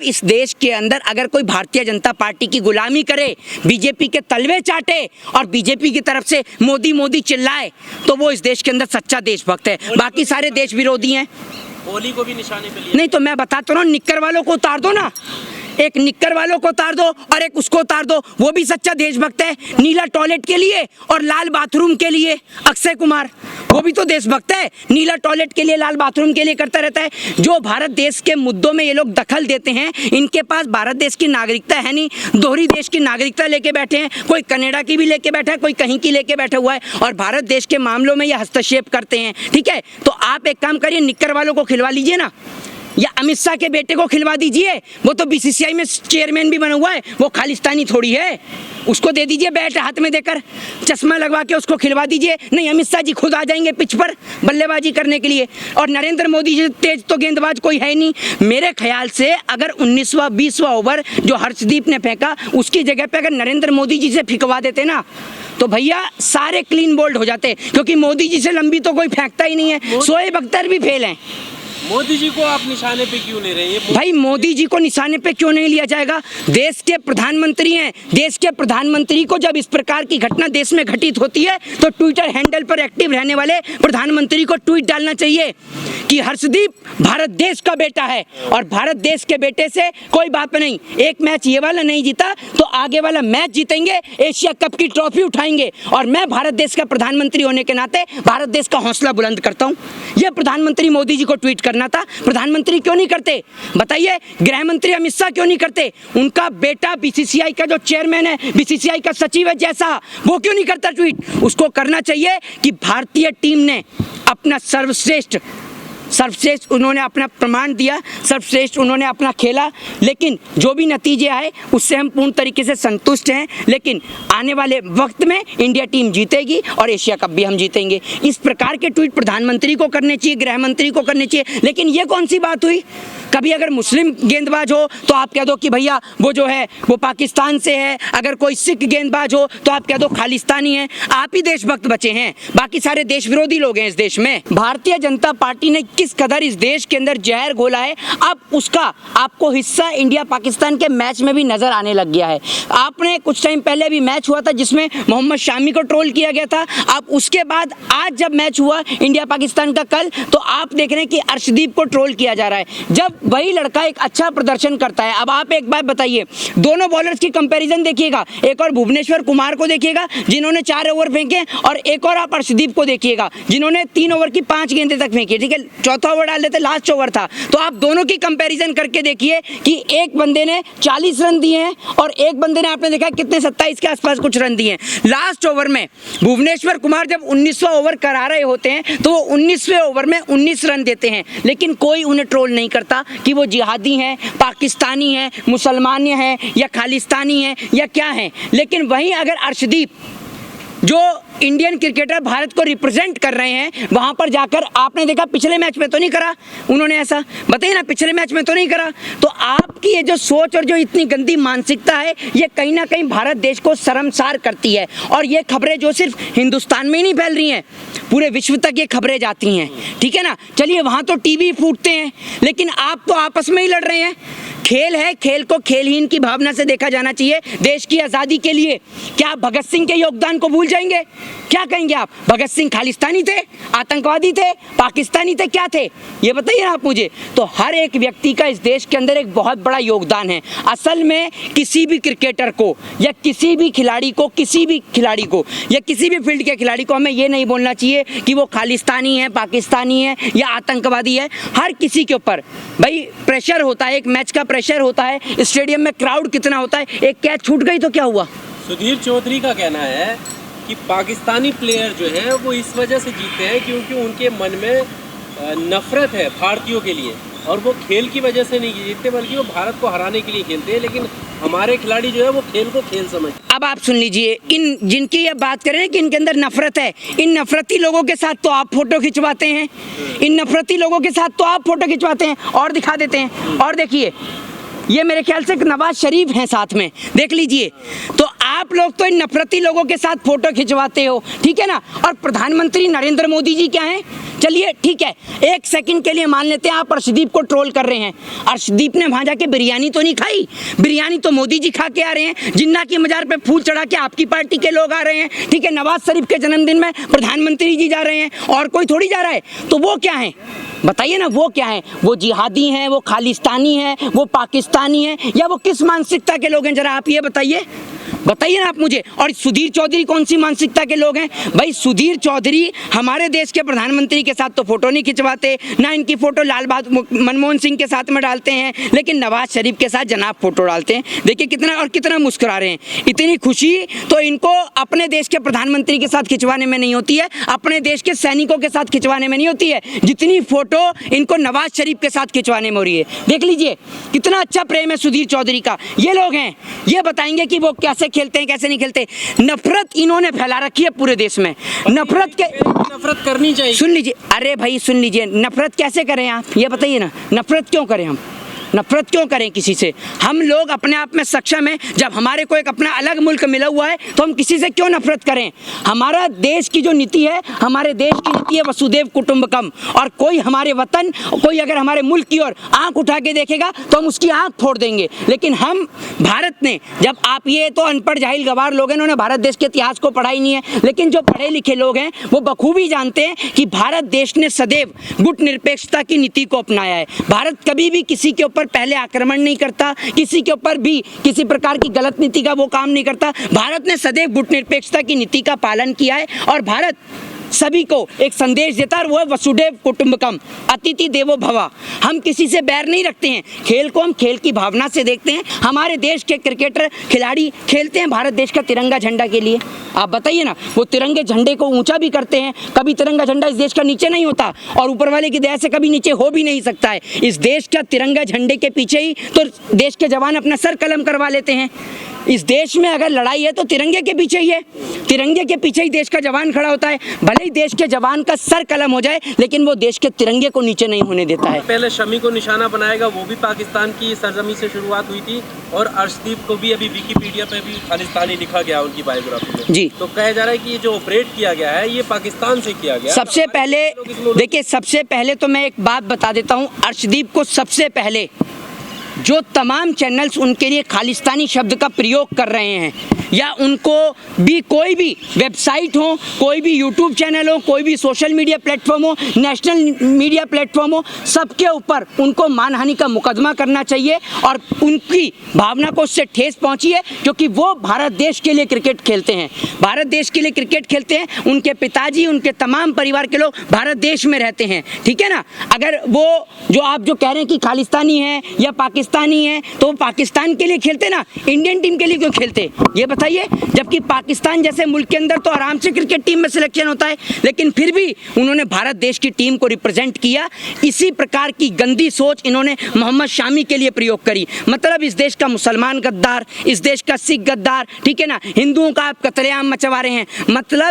इस देश के अंदर अगर कोई भारतीय जनता पार्टी की गुलामी करे, बीजेपी के तलवे चाटे और बीजेपी की तरफ से मोदी मोदी चिल्लाए, तो वो इस देश के अंदर सच्चा देशभक्त है। बाकी सारे देश विरोधी हैं। होली को भी निशाने पे लिया। नहीं तो मैं बताता हूँ, निक्कर वालों को उतार दो ना, एक निक्कर वालों को उतार दो और एक उसको उतार दो, वो भी सच्चा देशभक्त है। नीला टॉयलेट के लिए और लाल बाथरूम के लिए अक्षय कुमार, वो भी तो देशभक्त है। नीला टॉयलेट के लिए, लाल बाथरूम के लिए करता रहता है। जो भारत देश के मुद्दों में ये लोग दखल देते हैं, इनके पास भारत देश की नागरिकता है नहीं, दोहरी देश की नागरिकता लेके बैठे हैं। कोई कनाडा की भी लेके बैठा है, कोई कहीं की लेके बैठा हुआ है और भारत देश के मामलों में ये हस्तक्षेप करते हैं। ठीक है, तो आप एक काम करिए, निक्कर वालों को खिलवा लीजिए ना, या अमित शाह के बेटे को खिलवा दीजिए। वो तो बीसीसीआई में चेयरमैन भी बना हुआ है, वो खालिस्तानी थोड़ी है। उसको दे दीजिए बैट हाथ में देकर, चश्मा लगवा के उसको खिलवा दीजिए। नहीं, अमित शाह जी खुद आ जाएंगे पिच पर बल्लेबाजी करने के लिए। और नरेंद्र मोदी जी तेज तो गेंदबाज कोई है नहीं। मेरे ख्याल से अगर 19वां 20वां ओवर जो हर्षदीप ने फेंका, उसकी जगह पे अगर नरेंद्र मोदी जी से फिकवा देते ना, तो भैया सारे क्लीन बोल्ड हो जाते। क्योंकि मोदी जी से लंबी तो कोई फेंकता ही नहीं है। शोएब अख्तर भी फेल हैं। मोदी जी को आप निशाने पे क्यों ले रहे हैं? भाई मोदी जी को निशाने पे क्यों नहीं लिया जाएगा? देश के प्रधानमंत्री हैं। देश के प्रधानमंत्री को जब इस प्रकार की घटना देश में घटित होती है, तो ट्विटर हैंडल पर एक्टिव रहने वाले प्रधानमंत्री को ट्वीट डालना चाहिए कि हर्षदीप भारत देश का बेटा है और भारत देश के बेटे से कोई बात नहीं। एक मैच ये वाला नहीं जीता तो आगे वाला मैच जीतेंगे, एशिया कप की ट्रॉफी उठाएंगे। और मैं भारत देश का प्रधानमंत्री होने के नाते भारत देश का हौसला बुलंद करता हूँ। यह प्रधानमंत्री मोदी जी को ट्वीट करना था। प्रधानमंत्री क्यों नहीं करते बताइए? गृह मंत्री अमित शाह क्यों नहीं करते? उनका बेटा बीसीसीआई का जो चेयरमैन है, बीसीसीआई का सचिव है जैसा, वो क्यों नहीं करता ट्वीट? उसको करना चाहिए कि भारतीय टीम ने अपना सर्वश्रेष्ठ उन्होंने अपना प्रमाण दिया, सर्वश्रेष्ठ उन्होंने अपना खेला। लेकिन जो भी नतीजे आए उससे हम पूर्ण तरीके से संतुष्ट हैं। लेकिन आने वाले वक्त में इंडिया टीम जीतेगी और एशिया कप भी हम जीतेंगे। इस प्रकार के ट्वीट प्रधानमंत्री को करने चाहिए, गृह मंत्री को करने चाहिए। लेकिन ये कौन सी बात हुई? कभी अगर मुस्लिम गेंदबाज हो तो आप कह दो कि भैया वो जो है वो पाकिस्तान से है। अगर कोई सिख गेंदबाज हो तो आप कह दो खालिस्तानी है। आप ही देशभक्त बचे हैं, बाकी सारे देश विरोधी लोग हैं इस देश में। भारतीय जनता पार्टी ने किस कदर इस देश के अंदर जहर घोला है, अब उसका आपको हिस्सा इंडिया पाकिस्तान के मैच में भी नजर आने लग गया है। आपने कुछ टाइम पहले भी मैच हुआ था जिसमें मोहम्मद शामी को ट्रोल किया गया था। अब उसके बाद आज जब मैच हुआ इंडिया पाकिस्तान का कल, तो आप देख रहे हैं कि अर्शदीप को ट्रोल किया जा रहा है। जब वही लड़का एक अच्छा प्रदर्शन करता है, अब आप एक बात बताइए, दोनों बॉलर्स की कंपैरिजन देखिएगा। एक और भुवनेश्वर कुमार को देखिएगा जिन्होंने 4 ओवर फेंके, और एक और आप अर्शदीप को देखिएगा जिन्होंने 3 ओवर की 5 गेंदें तक फेंकी। ठीक है, चौथा ओवर डाल देते, लास्ट ओवर था। तो आप दोनों की कंपैरिजन करके देखिए कि एक बंदे ने 40 रन दिए हैं और एक बंदे ने आपने देखा कितने 27 के आसपास कुछ रन दिए हैं। लास्ट ओवर में भुवनेश्वर कुमार जब 19वां ओवर करा रहे होते हैं तो वो 19वें ओवर में 19 रन देते हैं। लेकिन कोई उन्हें ट्रोल नहीं करता कि वो जिहादी हैं, पाकिस्तानी हैं, मुसलमान हैं या खालिस्तानी हैं या क्या हैं। लेकिन वहीं अगर अर्शदीप जो इंडियन क्रिकेटर भारत को रिप्रेजेंट कर रहे हैं, वहां पर जाकर आपने देखा पिछले मैच में तो नहीं करा उन्होंने, ऐसा बताइए ना, पिछले मैच में तो नहीं करा। तो आपकी ये जो सोच और जो इतनी गंदी मानसिकता है, ये कहीं ना कहीं भारत देश को शर्मसार करती है। और ये खबरें जो सिर्फ हिंदुस्तान में ही नहीं फैल रही हैं, पूरे विश्व तक ये खबरें जाती हैं। ठीक है ना, चलिए वहां तो टीवी फूटते हैं, लेकिन आप तो आपस में ही लड़ रहे हैं। खेल है, खेल को खेलहीन की भावना से देखा जाना चाहिए। देश की आज़ादी के लिए क्या आप भगत सिंह के योगदान को भूल जाएंगे? क्या कहेंगे आप? भगत सिंह खालिस्तानी थे, आतंकवादी थे, पाकिस्तानी थे, क्या थे? ये बताइए ना आप मुझे। तो हर एक व्यक्ति का इस देश के अंदर एक बहुत बड़ा योगदान है। असल में किसी भी क्रिकेटर को या किसी भी खिलाड़ी को, किसी भी खिलाड़ी को या किसी भी फील्ड के खिलाड़ी को हमें ये नहीं बोलना चाहिए कि वो खालिस्तानी है, पाकिस्तानी है या आतंकवादी है। हर किसी के ऊपर भाई प्रेशर होता है, एक मैच का प्रेशर होता है, स्टेडियम में क्राउड कितना होता है। एक कैच छूट गई तो क्या हुआ? सुधीर चौधरी का कहना है कि पाकिस्तानी प्लेयर जो है वो इस वजह से जीते हैं क्योंकि उनके मन में नफरत है भारतीयों के लिए, और वो खेल की वजह से नहीं जीतते बल्कि वो भारत को हराने के लिए खेलते हैं। लेकिन हमारे खिलाड़ी जो है वो खेल को खेल समझते। अब आप सुन लीजिए, इन जिनकी ये बात कर रहे हैं कि इनके अंदर नफरत है, इन नफरती लोगों के साथ तो आप फोटो खिंचवाते हैं, इन नफरती लोगों के साथ तो आप फोटो खिंचवाते हैं और दिखा देते हैं। और देखिए, ये मेरे ख्याल से नवाज शरीफ हैं साथ में, देख लीजिए। तो आप आप लोग तो इन नफरती लोगों के साथ फोटो खिंचवाते हो, ठीक है ना। और प्रधानमंत्री नरेंद्र मोदी जी क्या हैं? चलिए ठीक है, एक सेकंड के लिए मान लेते हैं आप अर्शदीप को ट्रोल कर रहे हैं। अर्शदीप ने वहां जाके बिरयानी तो नहीं खाई, बिरयानी तो मोदी जी खा के आ रहे हैं। जिन्ना की मजार पे फूल चढ़ा के आपकी पार्टी के लोग आ रहे हैं, ठीक है। नवाज शरीफ के जन्मदिन में प्रधानमंत्री जी जा रहे हैं, और कोई थोड़ी जा रहा है। तो वो क्या है बताइए ना, वो क्या है? वो जिहादी हैं, वो खालिस्तानी हैं, वो पाकिस्तानी हैं, या वो किस मानसिकता के लोग हैं? जरा आप ये बताइए ना आप मुझे। और सुधीर चौधरी कौन सी मानसिकता के लोग हैं? भाई सुधीर चौधरी हमारे देश के प्रधानमंत्री के साथ तो फोटो नहीं खिंचवाते, ना इनकी फोटो लाल बहादुर मनमोहन सिंह के साथ में डालते हैं, लेकिन नवाज शरीफ के साथ जनाब फोटो डालते हैं। देखिए कितना मुस्कुरा रहे हैं। इतनी खुशी तो इनको अपने देश के प्रधानमंत्री के साथ खिंचवाने में नहीं होती है, अपने देश के सैनिकों के साथ खिंचवाने में नहीं होती है, जितनी फोटो इनको नवाज शरीफ के साथ खिंचवाने में हो रही है। देख लीजिए कितना अच्छा प्रेम है सुधीर चौधरी का। ये लोग हैं, ये बताएंगे कि वो कैसे खेलते हैं कैसे नहीं खेलते। नफरत इन्होंने फैला रखी है पूरे देश में। नफरत करनी चाहिए। सुन लीजिए, अरे भाई सुन लीजिए, नफरत कैसे करें आप ये बताइए ना। नफरत क्यों करें हम? नफरत क्यों करें किसी से? हम लोग अपने आप में सक्षम हैं। जब हमारे को एक अपना अलग मुल्क मिला हुआ है तो हम किसी से क्यों नफरत करें? हमारा देश की जो नीति है, हमारे देश की नीति है वसुदेव कुटुंबकम। और कोई हमारे वतन, कोई अगर हमारे मुल्क की ओर आंख उठा के देखेगा तो हम उसकी आंख फोड़ देंगे। लेकिन हम भारत ने, जब आप ये तो अनपढ़ जाहिल गवार लोग हैं, इन्होंने भारत देश के इतिहास को पढ़ा ही नहीं है, लेकिन जो पढ़े लिखे लोग हैं वो बखूबी जानते हैं कि भारत देश ने सदैव गुटनिरपेक्षता की नीति को अपनाया है। भारत कभी भी किसी के पहले आक्रमण नहीं करता, किसी के ऊपर भी किसी प्रकार की गलत नीति का वो काम नहीं करता। भारत ने सदैव गुटनिरपेक्षता की नीति का पालन किया है और भारत सभी को एक संदेश देता है, वो है वसुदेव कुटुंबकम, अतिथि देवो भव। हम किसी से बैर नहीं रखते हैं, खेल को हम खेल की भावना से देखते हैं। हमारे देश के क्रिकेटर खिलाड़ी खेलते हैं भारत देश का तिरंगा झंडा के लिए। आप बताइए ना, वो तिरंगे झंडे को ऊंचा भी करते हैं। कभी तिरंगा झंडा इस देश का नीचे नहीं होता और ऊपर वाले की दया से कभी नीचे हो भी नहीं सकता है। इस देश का तिरंगा झंडे के पीछे ही तो देश के जवान अपना सर कलम करवा लेते हैं। इस देश में अगर लड़ाई है तो तिरंगे के पीछे ही है, तिरंगे के पीछे ही देश का जवान खड़ा होता है। भले ही देश के जवान का सर कलम हो जाए, लेकिन वो देश के तिरंगे को नीचे नहीं होने देता है। पहले शमी को निशाना बनाएगा, वो भी पाकिस्तान की सरजमी से शुरुआत हुई थी, और अर्शदीप को भी अभी विकिपीडिया पे भी खालिस्तानी लिखा गया उनकी बायोग्राफी में। जी, तो कहा जा रहा है कि ये जो ऑपरेट किया गया है ये पाकिस्तान से किया गया। सबसे पहले देखिए, सबसे पहले तो मैं एक बात बता देता हूँ, अर्शदीप को सबसे पहले जो तमाम चैनल्स उनके लिए खालिस्तानी शब्द का प्रयोग कर रहे हैं, या उनको भी कोई भी वेबसाइट हो, कोई भी यूट्यूब चैनल हो, कोई भी सोशल मीडिया प्लेटफॉर्म हो, नेशनल मीडिया प्लेटफॉर्म हो, सबके ऊपर उनको मानहानि का मुकदमा करना चाहिए और उनकी भावना को उससे ठेस पहुंची है, क्योंकि वो भारत देश के लिए क्रिकेट खेलते हैं, भारत देश के लिए क्रिकेट खेलते हैं। उनके पिताजी, उनके तमाम परिवार के लोग भारत देश में रहते हैं, ठीक है ना। अगर वो जो आप जो कह रहे हैं कि खालिस्तानी है या पाकिस्तानी है, तो वो पाकिस्तान के लिए खेलते ना, इंडियन टीम के लिए क्यों खेलते ये बताइए। जबकि पाकिस्तान जैसे मुल्क के अंदर तो आराम से क्रिकेट टीम में सिलेक्शन होता है, लेकिन फिर भी उन्होंने भारत देश की टीम को रिप्रेजेंट किया। इसी प्रकार की गंदी सोच इन्होंने मोहम्मद शामी के लिए प्रयोग करी। मतलब इस देश का मुसलमान गद्दार, इस देश का सिख गद्दार, ठीक है ना, हिंदुओं का आप कत्लेआम मचवा रहे हैं। मतलब